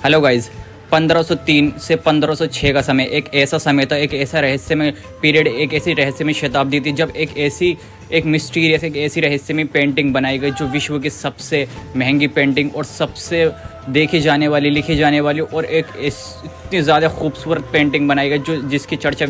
Hello guys, 1503 से 1506 का समय एक ऐसा समय था, एक ऐसा रहस्यमय पीरियड, एक ऐसी रहस्यमय शताब्दी थी जब एक मिस्टीरियस, एक ऐसी रहस्यमय पेंटिंग बनाई गई जो विश्व की सबसे महंगी पेंटिंग और सबसे देखी जाने वाली, लिखी जाने वाली और एक इतनी ज़्यादा खूबसूरत पेंटिंग बनाई गई जिसकी चर्चा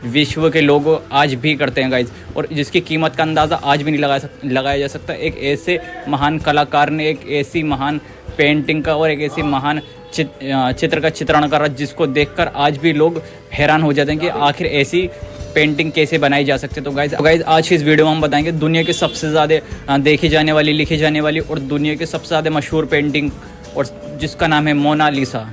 विश्व के लोग आज भी करते हैं गाइज, और जिसकी कीमत का अंदाज़ा आज भी नहीं लगाया जा सकता। एक ऐसे महान कलाकार ने एक ऐसी महान पेंटिंग का और एक ऐसी महान चित्र का चित्रण करा जिसको देखकर आज भी लोग हैरान हो जाते हैं कि आखिर ऐसी पेंटिंग कैसे बनाई जा सकती है। तो गाइज आज की इस वीडियो में हम बताएंगे दुनिया की सबसे ज़्यादा देखी जाने वाली, लिखी जाने वाली और दुनिया की सबसे ज़्यादा मशहूर पेंटिंग, और जिसका नाम है Mona Lisa.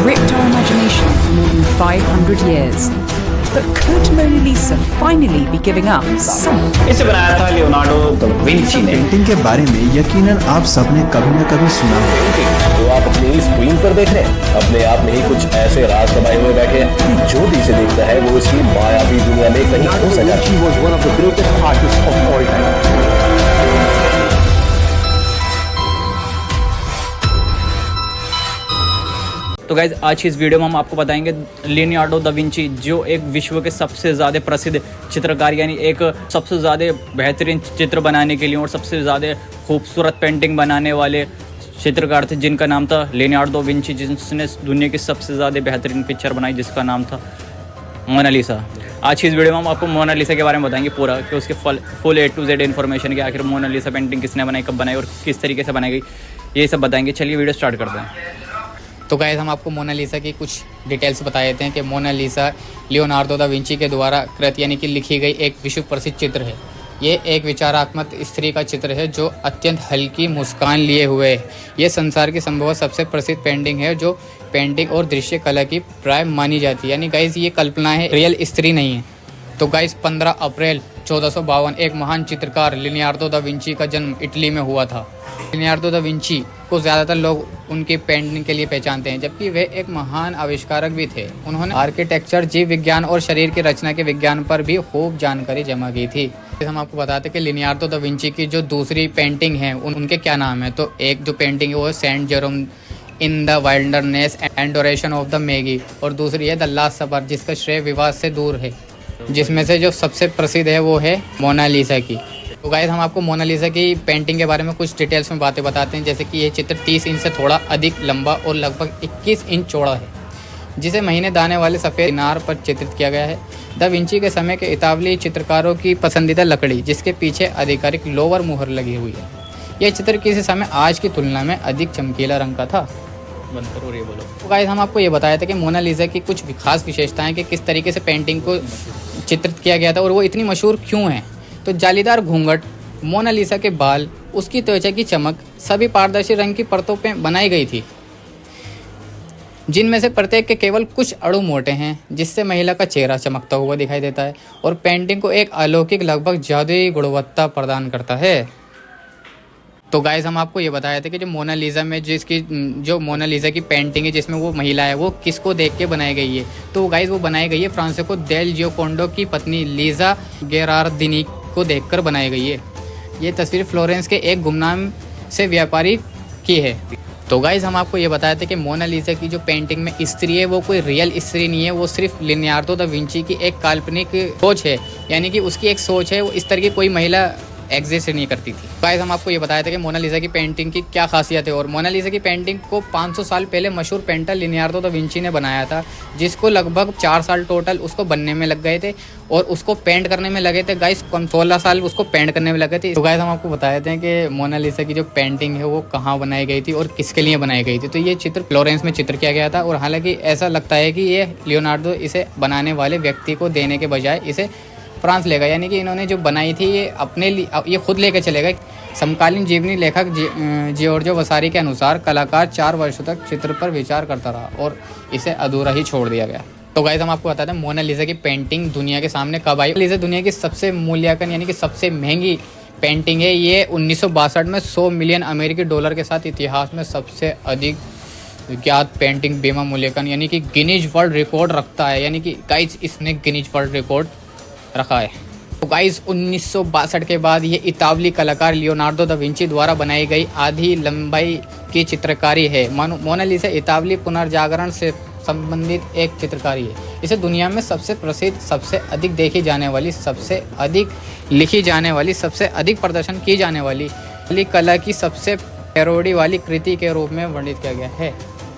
gripped our imagination for more than 500 years. But could Mona Lisa finally be giving up some? इसे बनाया था लियोनार्डो दा विंची ने। पेंटिंग के बारे में यकीनन आप सबने कभी न कभी सुना होगा। तो आप अपनी स्क्रीन पर देख रहे हैं, अपने आप में ही कुछ ऐसे राज दबाए हुए बैठे हैं कि जो भी इसे देखता है वो इसकी मायावी दुनिया में कहीं खो सका। तो गाइज आज की इस वीडियो में हम आपको बताएंगे लियोनार्डो दा विंची, जो एक विश्व के सबसे ज़्यादा प्रसिद्ध चित्रकार, यानी एक सबसे ज़्यादा बेहतरीन चित्र बनाने के लिए और सबसे ज़्यादा खूबसूरत पेंटिंग बनाने वाले चित्रकार थे, जिनका नाम था लियोनार्डो विंची, जिसने दुनिया की सबसे ज़्यादा बेहतरीन पिक्चर बनाई जिसका नाम था मोनालिसा। आज की इस वीडियो में हम आपको मोनालिसा के बारे में बताएंगे पूरा, कि उसके full A to Z information, कि आखिर मोनालिसा पेंटिंग किसने बनाई, कब बनाई और किस तरीके से बनाई गई, ये सब बताएंगे। चलिए वीडियो स्टार्ट करते हैं। तो गाइस हम आपको मोनालिसा की कुछ डिटेल्स बता देते हैं कि मोनालिसा लियोनार्दो दा विंची के द्वारा कृत यानी कि लिखी गई एक विश्व प्रसिद्ध चित्र है। ये एक विचारात्मक स्त्री का चित्र है जो अत्यंत हल्की मुस्कान लिए हुए है। ये संसार की संभव सबसे प्रसिद्ध पेंटिंग है जो पेंटिंग और दृश्य कला की प्राय मानी जाती है। यानी गाइस ये कल्पना है, रियल स्त्री नहीं है। तो गाइस 15 अप्रैल 1452 एक महान चित्रकार लियोनार्दो दा विंची का जन्म इटली में हुआ था। लियोनार्दो दा विंची को ज़्यादातर लोग उनकी पेंटिंग के लिए पहचानते हैं, जबकि वे एक महान आविष्कारक भी थे। उन्होंने आर्किटेक्चर, जीव विज्ञान और शरीर की रचना के विज्ञान पर भी खूब जानकारी जमा की थी। हम आपको बताते हैं कि लियोनार्दो दा विंची की जो दूसरी पेंटिंग है उनके क्या नाम है। तो एक जो पेंटिंग है वो है saint Jerome in the wilderness and adoration of the Magi, और दूसरी है द लास्ट सपर, जिसका श्रेय विवाद से दूर है, जिसमें से जो सबसे प्रसिद्ध है वो है मोनालिसा की। तो गाइस हम आपको मोनालिसा की पेंटिंग के बारे में कुछ डिटेल्स में बातें बताते हैं, जैसे कि ये चित्र 30 इंच से थोड़ा अधिक लंबा और लगभग 21 इंच चौड़ा है, जिसे महीने दाने वाले सफ़ेद मीनार पर चित्रित किया गया है। दा विंची के समय के इतालवी चित्रकारों की पसंदीदा लकड़ी, जिसके पीछे आधिकारिक लोवर मुहर लगी हुई है। यह चित्र किसी समय आज की तुलना में अधिक चमकीला रंग का था। और ये बोलो। तो गाइस हम आपको ये बताया था कि मोनालिसा की कुछ खास विशेषताएं, कि किस तरीके से पेंटिंग को चित्रित किया गया था और वो इतनी मशहूर क्यों है। तो जालीदार घूंघट, मोनालिसा के बाल, उसकी त्वचा की चमक सभी पारदर्शी रंग की परतों पे बनाई गई थी, जिनमें से प्रत्येक के केवल कुछ अणु मोटे हैं, जिससे महिला का चेहरा चमकता हुआ दिखाई देता है और पेंटिंग को एक अलौकिक, लगभग जादुई गुणवत्ता प्रदान करता है। तो गाइस हम आपको ये बताया था कि जो मोनालिसा में जो मोनालिसा की पेंटिंग है जिसमें वो महिला है, वो किसको देख के बनाई गई है। तो गाइस वो बनाई गई है फ्रांसिस्को देल जियोकोंडो की पत्नी लीजा गेरार्दिनी को देखकर बनाई गई है। ये तस्वीर फ्लोरेंस के एक गुमनाम से व्यापारी की है। तो गाइस हम आपको ये बताया था कि मोनालिसा की जो पेंटिंग में स्त्री है वो कोई रियल स्त्री नहीं है, वो सिर्फ लियोनार्दो दा विंची की एक काल्पनिक सोच है, यानी कि उसकी एक सोच है, वो इस तरह की कोई महिला एग्जिस्ट नहीं करती थी। गाइस हम आपको ये बताया था कि मोनालिसा की पेंटिंग की क्या खासियत है, और मोनालिसा की पेंटिंग को 500 साल पहले मशहूर पेंटर लियोनार्दो दा विंची ने बनाया था, जिसको लगभग 4 साल टोटल उसको बनने में लग गए थे और उसको पेंट करने में लगे थे। गाइस 16 साल उसको पेंट करने में लगे थे। तो गाइस हम आपको बताए थे कि मोनालिसा की जो पेंटिंग है वो कहाँ बनाई गई थी और किसके लिए बनाई गई थी। तो ये चित्र फ्लोरेंस में चित्र किया गया था, और हालांकि ऐसा लगता है कि ये लियोनार्दो इसे बनाने वाले व्यक्ति को देने के बजाय इसे फ्रांस ले गए, यानी कि इन्होंने जो बनाई थी ये अपने लिए, ये खुद लेके चले गए। समकालीन जीवनी लेखक जियोर्जो वसारी के अनुसार कलाकार 4 वर्षों तक चित्र पर विचार करता रहा और इसे अधूरा ही छोड़ दिया गया। तो गाइस हम आपको बताते हैं मोनालिसा की पेंटिंग दुनिया के सामने कब आई। मोनालिसा दुनिया की सबसे मूल्यांकन यानी कि सबसे महंगी पेंटिंग है। ये 1962 में 100 मिलियन अमेरिकी डॉलर के साथ इतिहास में सबसे अधिक ज्ञात पेंटिंग बीमा मूल्यांकन यानी कि गिनीज वर्ल्ड रिकॉर्ड रखता है। यानी कि गाइस इसने गिनीज वर्ल्ड रिकॉर्ड रखा है। तो गाइस 1962 के बाद ये इतालवी कलाकार लियोनार्डो दा विंची द्वारा बनाई गई आधी लंबाई की चित्रकारी है। मोनालिसा इतालवी पुनर्जागरण से संबंधित एक चित्रकारी है। इसे दुनिया में सबसे प्रसिद्ध, सबसे अधिक देखी जाने वाली, सबसे अधिक लिखी जाने वाली, सबसे अधिक प्रदर्शन की जाने वाली कला की सबसे पैरोडी वाली कृति के रूप में वर्णित किया गया है।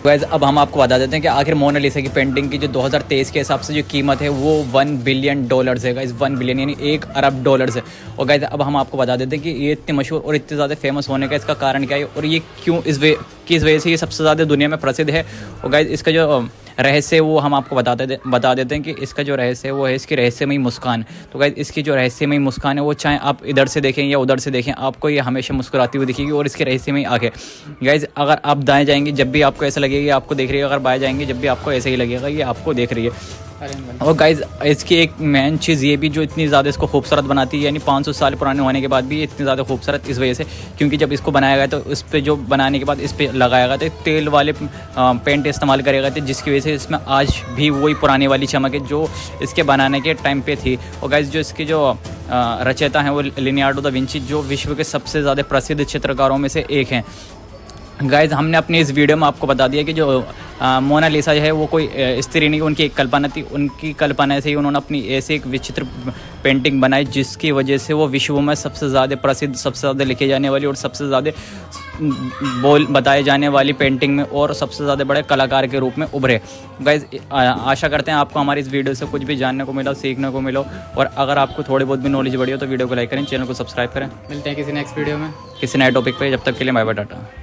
गाइस अब हम आपको बता देते हैं कि आखिर मोनालिसा की पेंटिंग की जो 2023 के हिसाब से जो कीमत है वो $1 बिलियन है। गाइस 1 बिलियन यानी $1 अरब है। और गाइस अब हम आपको बता देते हैं कि ये इतने मशहूर और इतने ज़्यादा फेमस होने का इसका कारण क्या है और ये क्यों किस वजह से ये सबसे ज़्यादा दुनिया में प्रसिद्ध है। और गाइस इसका जो रहस्य है वो हम आपको बता देते हैं कि इसका जो रहस्य है वो है इसकी रहस्यमयी मुस्कान। तो गाइस इसकी जो रहस्यमयी मुस्कान है वो चाहे आप इधर से देखें या उधर से देखें आपको ये हमेशा मुस्कुराती हुई दिखेगी और इसकी रहस्यमयी आंखें। गाइस अगर आप दाएं जाएंगे जब भी आपको ऐसा लगेगा आपको देख रही है, अगर बाएं जाएंगे जब भी आपको ऐसे ही लगेगा ये आपको देख रही है। और गाइस इसकी एक मेन चीज़ ये भी जो इतनी ज़्यादा इसको खूबसूरत बनाती है, यानी 500 साल पुराने होने के बाद भी इतनी ज़्यादा खूबसूरत इस वजह से क्योंकि जब इसको बनाया गया तो इस पर जो बनाने के बाद इस पर लगाया गया था तेल वाले पेंट इस्तेमाल करे गए थे, जिसकी वजह से इसमें आज भी वही पुरानी वाली चमक है जो इसके बनाने के टाइम पे थी। और गाइस जो इसकी जो रचयिता हैं वो लियोनार्डो दा विंची जो विश्व के सबसे ज़्यादा प्रसिद्ध चित्रकारों में से एक हैं। गाइस हमने अपनी इस वीडियो में आपको बता दिया कि जो मोनालिसा है वो कोई स्त्री नहीं, उनकी एक कल्पना थी। उनकी कल्पना से ही उन्होंने अपनी ऐसे एक विचित्र पेंटिंग बनाई जिसकी वजह से वो विश्व में सबसे ज़्यादा प्रसिद्ध, सबसे ज़्यादा लिखे जाने वाली और सबसे ज़्यादा बताए जाने वाली पेंटिंग में और सबसे ज़्यादा बड़े कलाकार के रूप में उभरे। गाइस आशा करते हैं आपको हमारी इस वीडियो से कुछ भी जानने को मिला, सीखने को मिला। और अगर आपको थोड़ी बहुत भी नॉलेज बढ़ी हो तो वीडियो को लाइक करें, चैनल को सब्सक्राइब करें। मिलते हैं किसी नेक्स्ट वीडियो में किसी नए टॉपिक पे। जब तक के लिए बाय बाय, टाटा।